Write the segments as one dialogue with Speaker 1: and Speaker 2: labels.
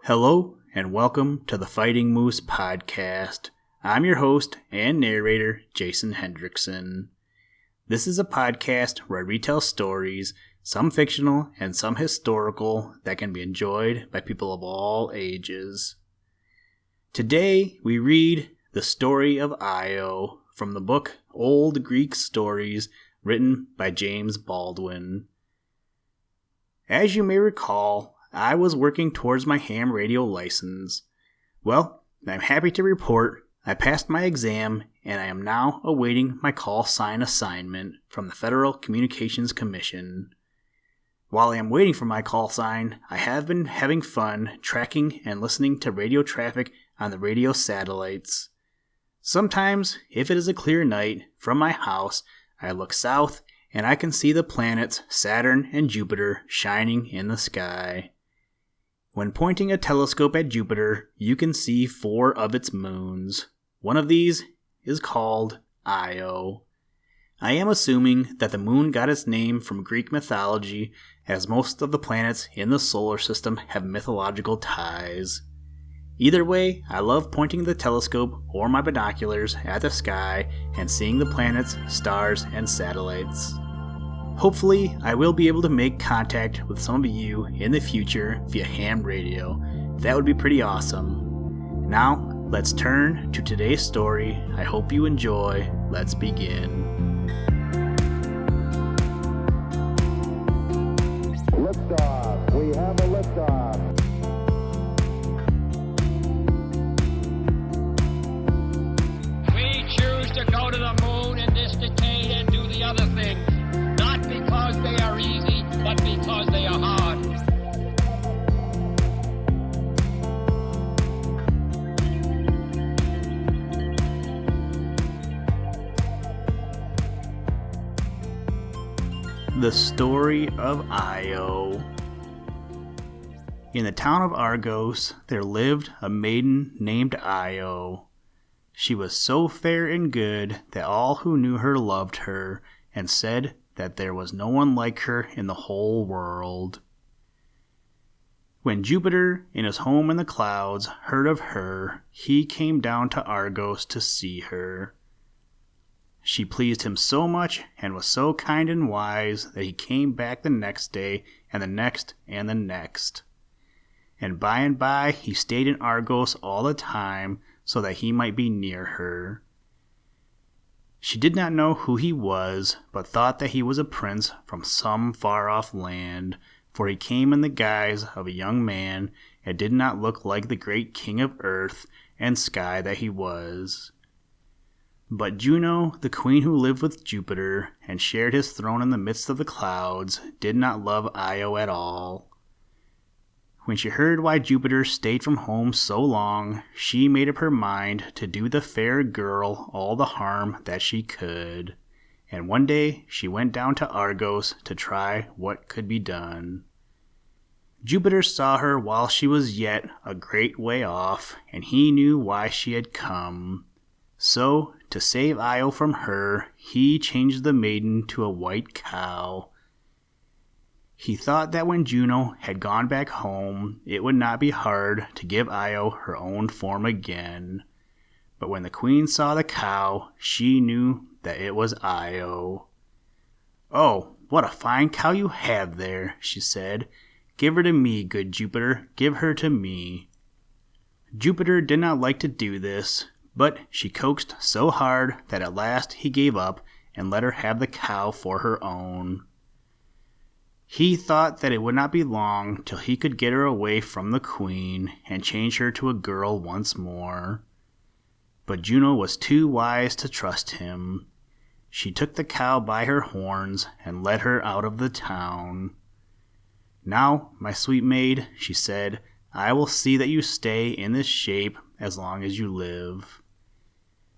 Speaker 1: Hello, and welcome to the Fighting Moose Podcast. I'm your host and narrator, Jason Hendrickson. This is a podcast where I retell stories, some fictional and some historical, that can be enjoyed by people of all ages. Today, we read the story of Io from the book Old Greek Stories, written by James Baldwin. As you may recall, I was working towards my ham radio license. Well, I'm happy to report I passed my exam and I am now awaiting my call sign assignment from the Federal Communications Commission. While I am waiting for my call sign, I have been having fun tracking and listening to radio traffic on the radio satellites. Sometimes, if it is a clear night, from my house, I look south and I can see the planets Saturn and Jupiter shining in the sky. When pointing a telescope at Jupiter, you can see 4 of its moons. One of these is called Io. I am assuming that the moon got its name from Greek mythology, as most of the planets in the solar system have mythological ties. Either way, I love pointing the telescope or my binoculars at the sky and seeing the planets, stars, and satellites. Hopefully, I will be able to make contact with some of you in the future via ham radio. That would be pretty awesome. Now, let's turn to today's story. I hope you enjoy. Let's begin.
Speaker 2: Liftoff. We have a liftoff.
Speaker 3: We choose to go to the moon in this decade and do the other things. Not because they are easy, but because they are hard.
Speaker 1: The story of Io. In the town of Argos, there lived a maiden named Io. She was so fair and good that all who knew her loved her and said that there was no one like her in the whole world. When Jupiter, in his home in the clouds, heard of her, he came down to Argos to see her. She pleased him so much and was so kind and wise that he came back the next day and the next and the next. And by he stayed in Argos all the time so that he might be near her. She did not know who he was, but thought that he was a prince from some far-off land, for he came in the guise of a young man and did not look like the great king of earth and sky that he was. But Juno, the queen who lived with Jupiter and shared his throne in the midst of the clouds, did not love Io at all. When she heard why Jupiter stayed from home so long, she made up her mind to do the fair girl all the harm that she could. And one day she went down to Argos to try what could be done. Jupiter saw her while she was yet a great way off, and he knew why she had come. So, to save Io from her, he changed the maiden to a white cow. He thought that when Juno had gone back home, it would not be hard to give Io her own form again. But when the queen saw the cow, she knew that it was Io. "Oh, what a fine cow you have there," she said. "Give her to me, good Jupiter, give her to me." Jupiter did not like to do this, but she coaxed so hard that at last he gave up and let her have the cow for her own. He thought that it would not be long till he could get her away from the queen and change her to a girl once more. But Juno was too wise to trust him. She took the cow by her horns and led her out of the town. "Now, my sweet maid," she said, "I will see that you stay in this shape as long as you live."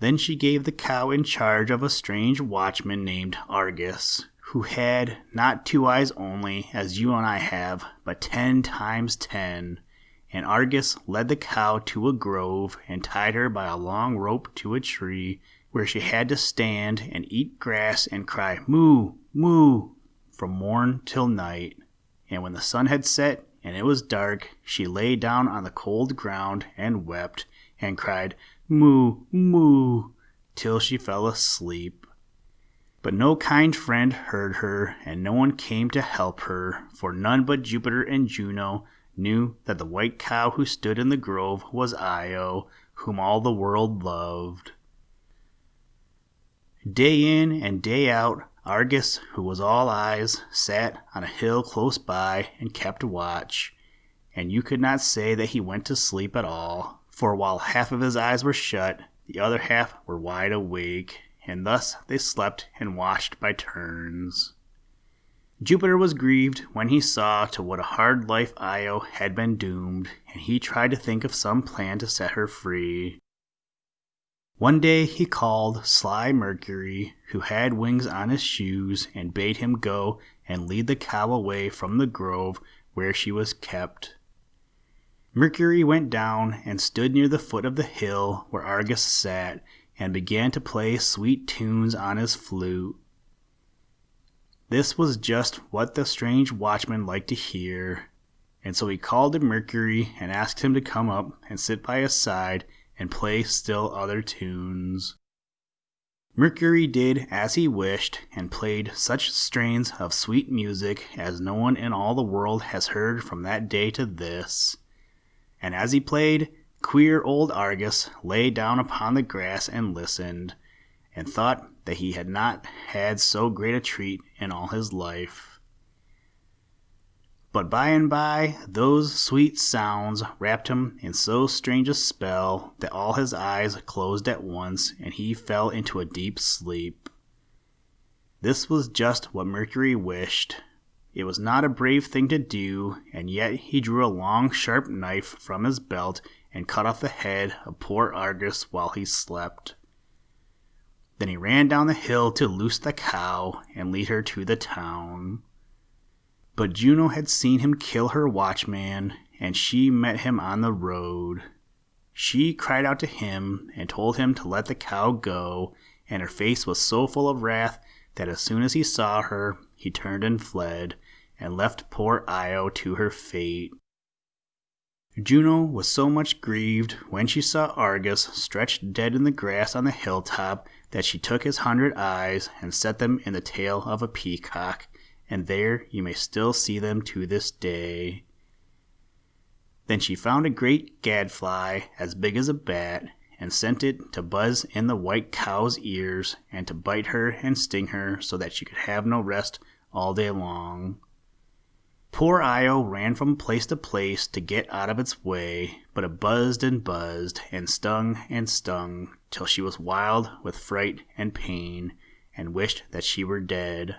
Speaker 1: Then she gave the cow in charge of a strange watchman named Argus, who had not 2 eyes only, as you and I have, but 10 times 10. And Argus led the cow to a grove and tied her by a long rope to a tree, where she had to stand and eat grass and cry moo, moo, from morn till night. And when the sun had set, and it was dark, she lay down on the cold ground and wept, and cried, "Moo, moo," till she fell asleep. But no kind friend heard her, and no one came to help her, for none but Jupiter and Juno knew that the white cow who stood in the grove was Io, whom all the world loved. Day in and day out, Argus, who was all eyes, sat on a hill close by and kept watch, and you could not say that he went to sleep at all, for while half of his eyes were shut, the other half were wide awake, and thus they slept and watched by turns. Jupiter was grieved when he saw to what a hard life Io had been doomed, and he tried to think of some plan to set her free. One day he called sly Mercury, who had wings on his shoes, and bade him go and lead the cow away from the grove where she was kept. Mercury went down and stood near the foot of the hill where Argus sat, and began to play sweet tunes on his flute. This was just what the strange watchman liked to hear, and so he called to Mercury and asked him to come up and sit by his side and play still other tunes. Mercury did as he wished, and played such strains of sweet music as no one in all the world has heard from that day to this. And as he played, queer old Argus lay down upon the grass and listened, and thought that he had not had so great a treat in all his life. But by and by those sweet sounds wrapped him in so strange a spell that all his eyes closed at once, and he fell into a deep sleep. This was just what Mercury wished. It was not a brave thing to do, and yet he drew a long sharp knife from his belt and cut off the head of poor Argus while he slept. Then he ran down the hill to loose the cow and lead her to the town. But Juno had seen him kill her watchman, and she met him on the road. She cried out to him and told him to let the cow go, and her face was so full of wrath that as soon as he saw her, he turned and fled, and left poor Io to her fate. Juno was so much grieved when she saw Argus stretched dead in the grass on the hilltop that she took his 100 eyes and set them in the tail of a peacock, and there you may still see them to this day. Then she found a great gadfly as big as a bat, and sent it to buzz in the white cow's ears, and to bite her and sting her so that she could have no rest all day long. Poor Io ran from place to place to get out of its way, but it buzzed, and stung, till she was wild with fright and pain, and wished that she were dead.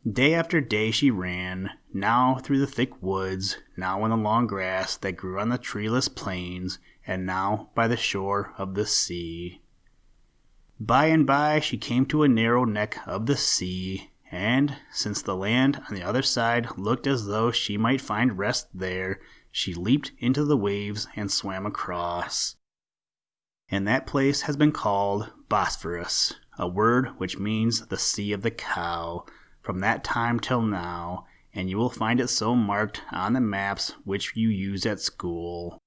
Speaker 1: Day after day she ran, now through the thick woods, now in the long grass that grew on the treeless plains, and now by the shore of the sea. By and by she came to a narrow neck of the sea, and, since the land on the other side looked as though she might find rest there, she leaped into the waves and swam across. And that place has been called Bosphorus, a word which means the Sea of the Cow, from that time till now, and you will find it so marked on the maps which you use at school.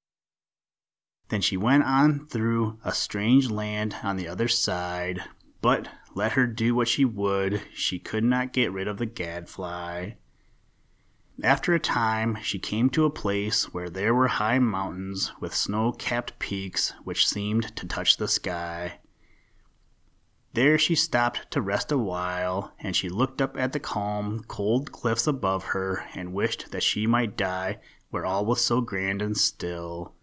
Speaker 1: Then she went on through a strange land on the other side, but let her do what she would, she could not get rid of the gadfly. After a time she came to a place where there were high mountains with snow-capped peaks which seemed to touch the sky. There she stopped to rest a while, and she looked up at the calm, cold cliffs above her, and wished that she might die where all was so grand and still.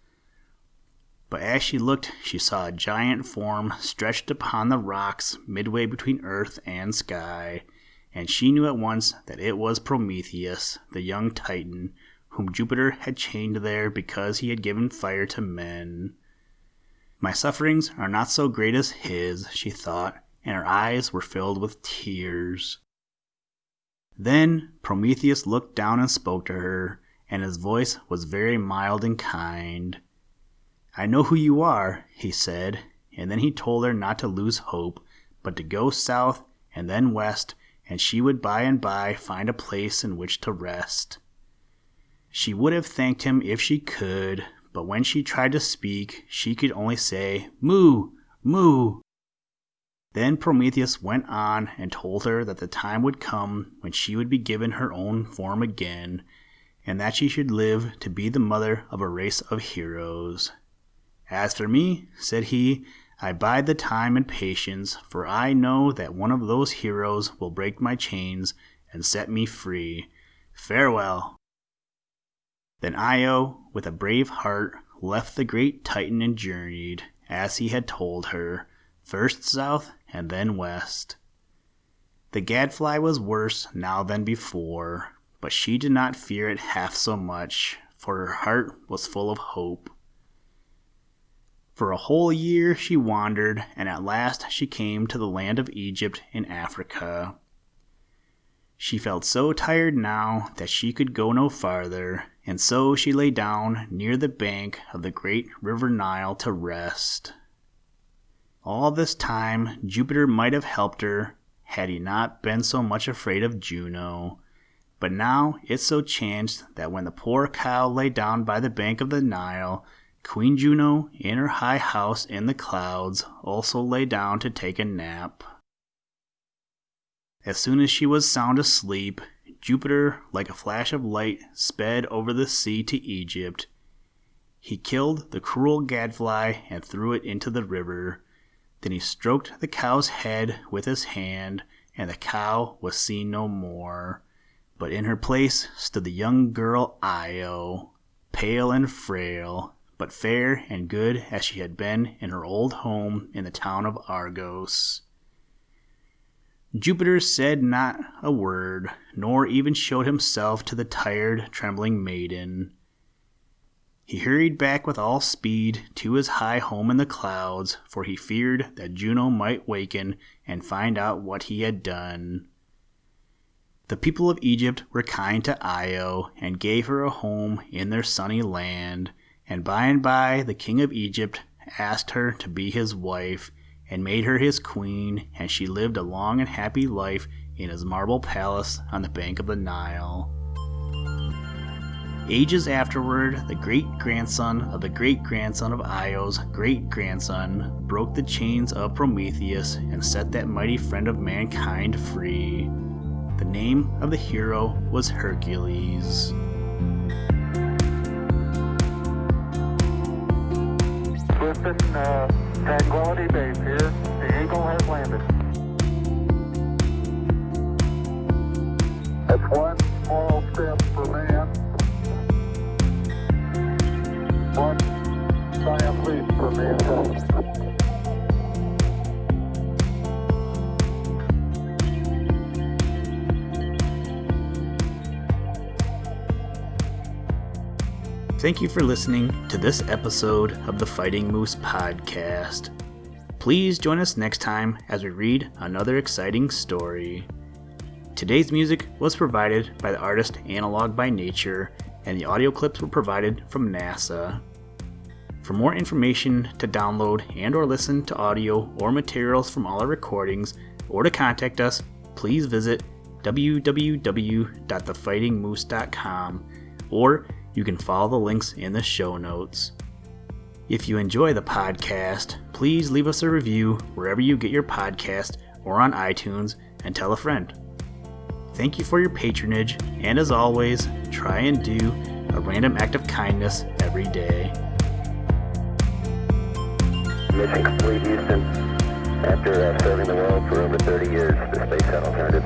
Speaker 1: But as she looked, she saw a giant form stretched upon the rocks midway between earth and sky, and she knew at once that it was Prometheus, the young Titan, whom Jupiter had chained there because he had given fire to men. My sufferings are not so great as his, she thought, and her eyes were filled with tears. Then Prometheus looked down and spoke to her, and his voice was very mild and kind. "I know who you are," he said, and then he told her not to lose hope, but to go south and then west, and she would by and by find a place in which to rest. She would have thanked him if she could, but when she tried to speak, she could only say, "Moo! Moo!" Then Prometheus went on and told her that the time would come when she would be given her own form again, and that she should live to be the mother of a race of heroes. "As for me," said he, "I bide the time in patience, for I know that one of those heroes will break my chains and set me free. Farewell." Then Io, with a brave heart, left the great Titan and journeyed, as he had told her, first south and then west. The gadfly was worse now than before, but she did not fear it half so much, for her heart was full of hope. For a whole year she wandered, and at last she came to the land of Egypt in Africa. She felt so tired now that she could go no farther, and so she lay down near the bank of the great river Nile to rest. All this time Jupiter might have helped her, had he not been so much afraid of Juno. But now it so chanced that when the poor cow lay down by the bank of the Nile, Queen Juno, in her high house in the clouds, also lay down to take a nap. As soon as she was sound asleep, Jupiter, like a flash of light, sped over the sea to Egypt. He killed the cruel gadfly and threw it into the river. Then he stroked the cow's head with his hand, and the cow was seen no more. But in her place stood the young girl Io, pale and frail, but fair and good as she had been in her old home in the town of Argos. Jupiter said not a word, nor even showed himself to the tired, trembling maiden. He hurried back with all speed to his high home in the clouds, for he feared that Juno might waken and find out what he had done. The people of Egypt were kind to Io and gave her a home in their sunny land, and by the king of Egypt asked her to be his wife, and made her his queen, and she lived a long and happy life in his marble palace on the bank of the Nile. Ages afterward, the great-grandson of the great-grandson of Io's great-grandson broke the chains of Prometheus and set that mighty friend of mankind free. The name of the hero was Hercules.
Speaker 2: Listen, Tranquility Base here. The Eagle has landed. That's one small step for man, one giant leap for mankind.
Speaker 1: Thank you for listening to this episode of the Fighting Moose Podcast. Please join us next time as we read another exciting story. Today's music was provided by the artist Analog by Nature, and the audio clips were provided from NASA. For more information to download and or listen to audio or materials from all our recordings, or to contact us, please visit www.thefightingmoose.com, or you can follow the links in the show notes. If you enjoy the podcast, please leave us a review wherever you get your podcast or on iTunes, and tell a friend. Thank you for your patronage, and as always, try and do a random act of kindness every day.
Speaker 4: Mission complete, Houston. After serving the world for over 30 years, the Space Shuttle turned its